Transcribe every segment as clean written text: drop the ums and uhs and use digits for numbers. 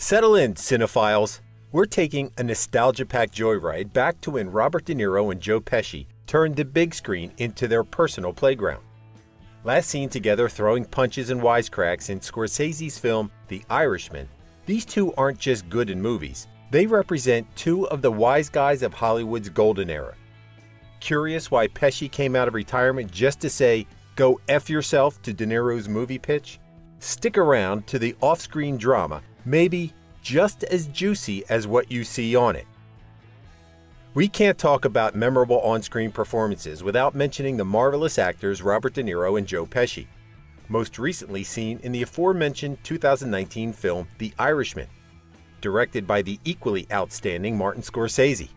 Settle in, cinephiles. We're taking a nostalgia-packed joyride back to when Robert De Niro and Joe Pesci turned the big screen into their personal playground. Last seen together throwing punches and wisecracks in Scorsese's film The Irishman, these two aren't just good in movies. They represent two of the wise guys of Hollywood's golden era. Curious why Pesci came out of retirement just to say, "Go F yourself" to De Niro's movie pitch? Stick around to the off-screen drama, maybe just as juicy as what you see on it. We can't talk about memorable on-screen performances without mentioning the marvelous actors Robert De Niro and Joe Pesci, most recently seen in the aforementioned 2019 film The Irishman, directed by the equally outstanding Martin Scorsese.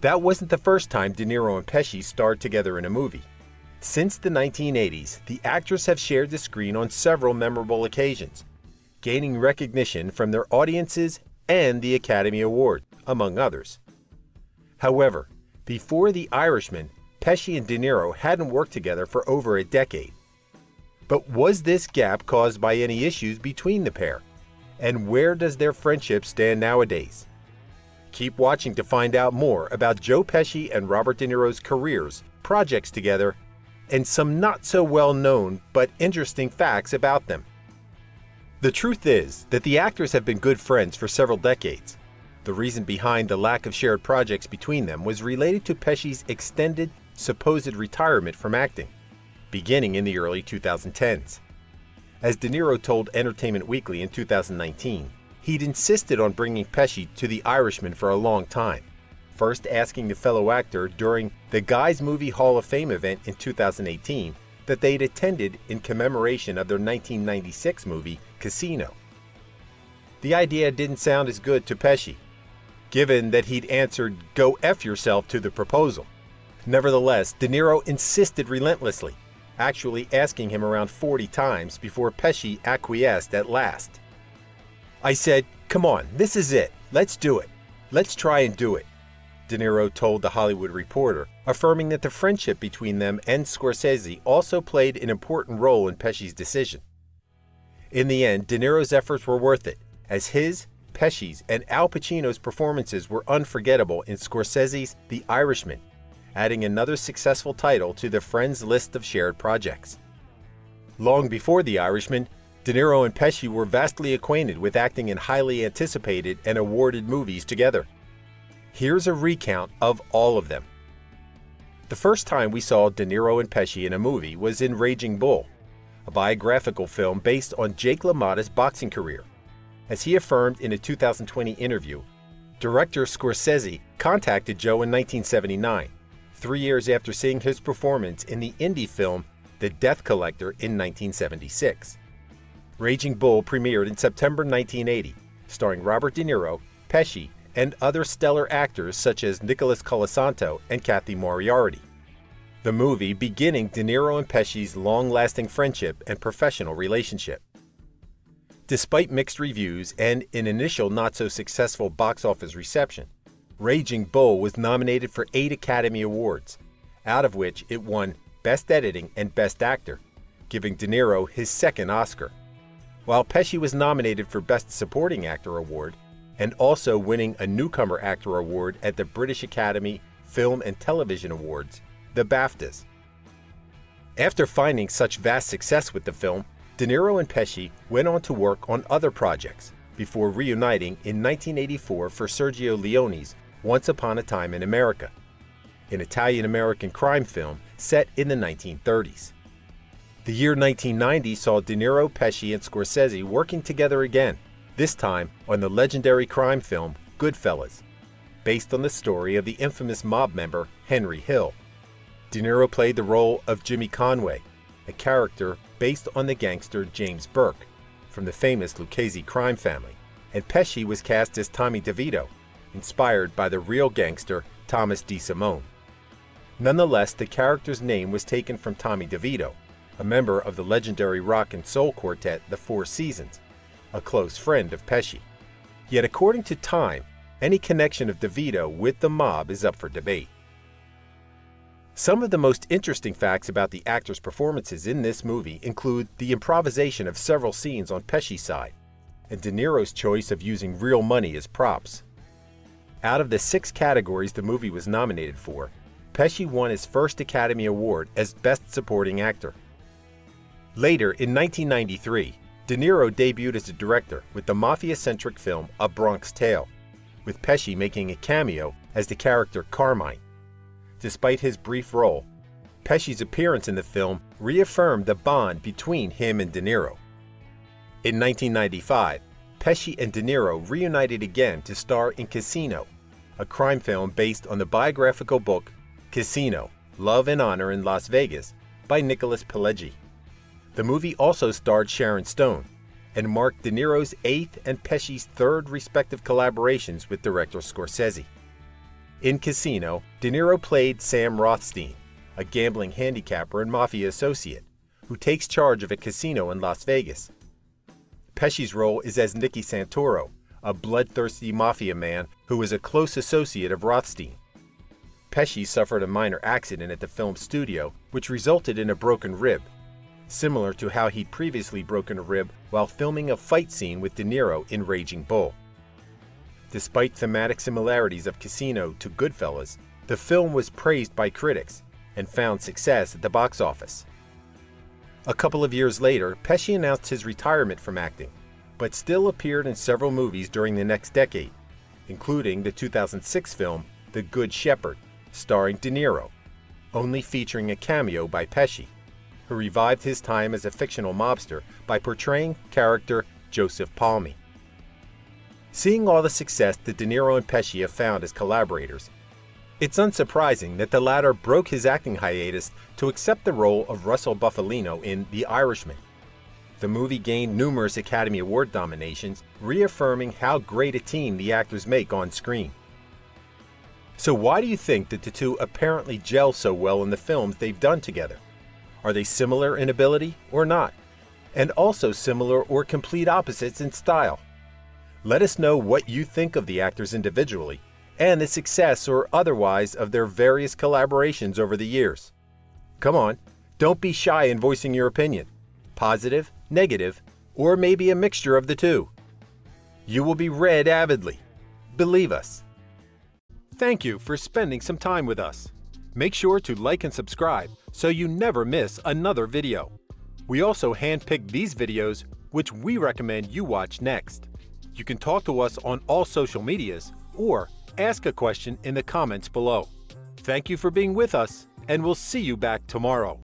That wasn't the first time De Niro and Pesci starred together in a movie. Since the 1980s, the actors have shared the screen on several memorable occasions, gaining recognition from their audiences and the Academy Award, among others. However, before The Irishman, Pesci and De Niro hadn't worked together for over a decade. But was this gap caused by any issues between the pair? And where does their friendship stand nowadays? Keep watching to find out more about Joe Pesci and Robert De Niro's careers, projects together, and some not so well known but interesting facts about them. The truth is that the actors have been good friends for several decades. The reason behind the lack of shared projects between them was related to Pesci's extended, supposed retirement from acting, beginning in the early 2010s. As De Niro told Entertainment Weekly in 2019, he'd insisted on bringing Pesci to The Irishman for a long time, first asking the fellow actor during the Guys Movie Hall of Fame event in 2018 that they'd attended in commemoration of their 1996 movie Casino. The idea didn't sound as good to Pesci, given that he'd answered "Go F yourself" to the proposal. Nevertheless, De Niro insisted relentlessly, actually asking him around 40 times before Pesci acquiesced at last. "I said, come on, this is it. Let's do it. Let's try and do it," De Niro told The Hollywood Reporter, affirming that the friendship between them and Scorsese also played an important role in Pesci's decision. In the end, De Niro's efforts were worth it, as his, Pesci's, and Al Pacino's performances were unforgettable in Scorsese's The Irishman, adding another successful title to the friends' list of shared projects. Long before The Irishman, De Niro and Pesci were vastly acquainted with acting in highly anticipated and awarded movies together. Here's a recount of all of them. The first time we saw De Niro and Pesci in a movie was in Raging Bull, a biographical film based on Jake LaMotta's boxing career. As he affirmed in a 2020 interview, director Scorsese contacted Joe in 1979, 3 years after seeing his performance in the indie film The Death Collector in 1976. Raging Bull premiered in September 1980, starring Robert De Niro, Pesci, and other stellar actors such as Nicholas Colasanto and Kathy Moriarty. The movie beginning De Niro and Pesci's long-lasting friendship and professional relationship. Despite mixed reviews and an initial not-so-successful box office reception, Raging Bull was nominated for 8 Academy Awards, out of which it won Best Editing and Best Actor, giving De Niro his second Oscar, while Pesci was nominated for Best Supporting Actor Award and also winning a Newcomer Actor Award at the British Academy Film and Television Awards, the BAFTAs. After finding such vast success with the film, De Niro and Pesci went on to work on other projects before reuniting in 1984 for Sergio Leone's Once Upon a Time in America, an Italian-American crime film set in the 1930s. The year 1990 saw De Niro, Pesci, and Scorsese working together again, this time on the legendary crime film Goodfellas, based on the story of the infamous mob member Henry Hill. De Niro played the role of Jimmy Conway, a character based on the gangster James Burke from the famous Lucchese crime family, and Pesci was cast as Tommy DeVito, inspired by the real gangster Thomas DeSimone. Nonetheless, the character's name was taken from Tommy DeVito, a member of the legendary rock and soul quartet The Four Seasons, a close friend of Pesci. Yet according to Time, any connection of DeVito with the mob is up for debate. Some of the most interesting facts about the actors' performances in this movie include the improvisation of several scenes on Pesci's side, and De Niro's choice of using real money as props. Out of the 6 categories the movie was nominated for, Pesci won his first Academy Award as Best Supporting Actor. Later, in 1993, De Niro debuted as a director with the mafia-centric film A Bronx Tale, with Pesci making a cameo as the character Carmine. Despite his brief role, Pesci's appearance in the film reaffirmed the bond between him and De Niro. In 1995, Pesci and De Niro reunited again to star in Casino, a crime film based on the biographical book Casino: Love and Honor in Las Vegas by Nicholas Pileggi. The movie also starred Sharon Stone and marked De Niro's 8th and Pesci's 3rd respective collaborations with director Scorsese. In Casino, De Niro played Sam Rothstein, a gambling handicapper and mafia associate, who takes charge of a casino in Las Vegas. Pesci's role is as Nicky Santoro, a bloodthirsty mafia man who is a close associate of Rothstein. Pesci suffered a minor accident at the film's studio, which resulted in a broken rib, similar to how he'd previously broken a rib while filming a fight scene with De Niro in Raging Bull. Despite thematic similarities of Casino to Goodfellas, the film was praised by critics and found success at the box office. A couple of years later, Pesci announced his retirement from acting, but still appeared in several movies during the next decade, including the 2006 film The Good Shepherd, starring De Niro, only featuring a cameo by Pesci, who revived his time as a fictional mobster by portraying character Joseph Palmi. Seeing all the success that De Niro and Pesci have found as collaborators, it's unsurprising that the latter broke his acting hiatus to accept the role of Russell Bufalino in The Irishman. The movie gained numerous Academy Award nominations, reaffirming how great a team the actors make on screen. So why do you think that the two apparently gel so well in the films they've done together? Are they similar in ability or not? And also similar or complete opposites in style? Let us know what you think of the actors individually and the success or otherwise of their various collaborations over the years. Come on, don't be shy in voicing your opinion, positive, negative, or maybe a mixture of the two. You will be read avidly. Believe us. Thank you for spending some time with us. Make sure to like and subscribe so you never miss another video. We also handpick these videos which we recommend you watch next. You can talk to us on all social medias or ask a question in the comments below. Thank you for being with us, and we'll see you back tomorrow.